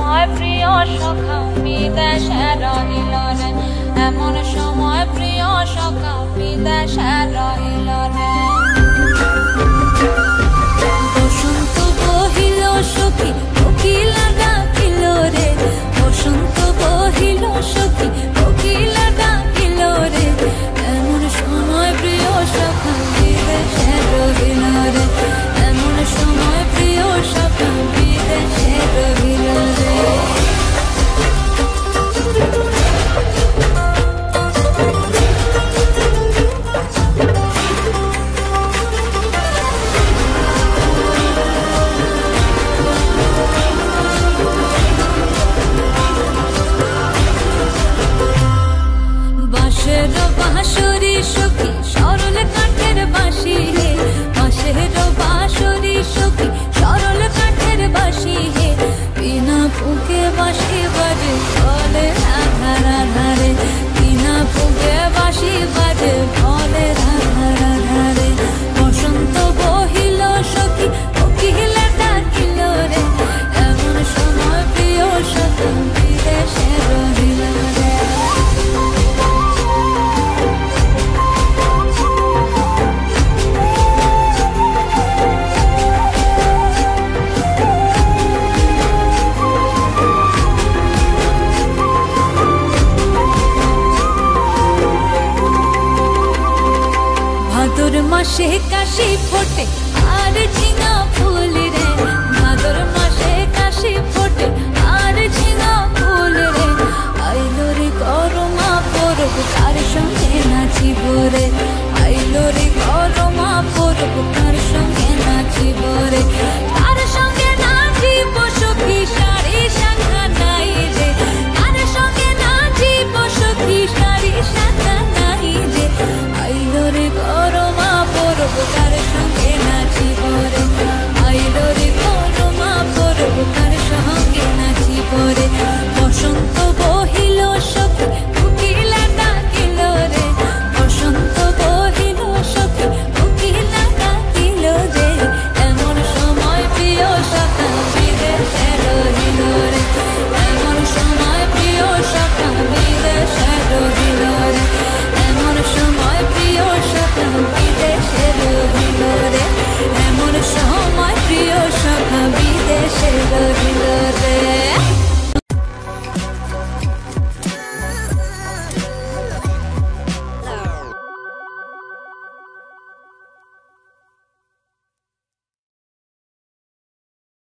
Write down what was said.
সময় প্রিয় সখা বিদেশে রহিল রে, এমন সময় প্রিয় সখা বিদেশে রহিল রে। বসন্ত বহিল সখী কোকিলা ডাকিল রে, বসন্ত বহিল সখী কোকিলা ডাকিল রে, এমন সময় প্রিয় সখা বিদেশে রহিল রে, এমন সময় প্রিয় সখা বিদেশে রহিল রে। বাঁশের বাঁশরি সখী সরল কাঠের বাঁশি হে, বাঁশের বাঁশরি সখী সরল কাঠের বাঁশি হে, বিনা ফুঁকে বাঁশি বাজে ফলে আধার আধারে, বিনা ফুঁকে বাঁশি বাজে ফলে আধার আধারে। বসন্ত বহিল সখী কোকিলা ডাকিল রে, এমন সময় প্রিয় সখা বিদেশে রহিল রে। ভাদর মাসে কাশি ফোটে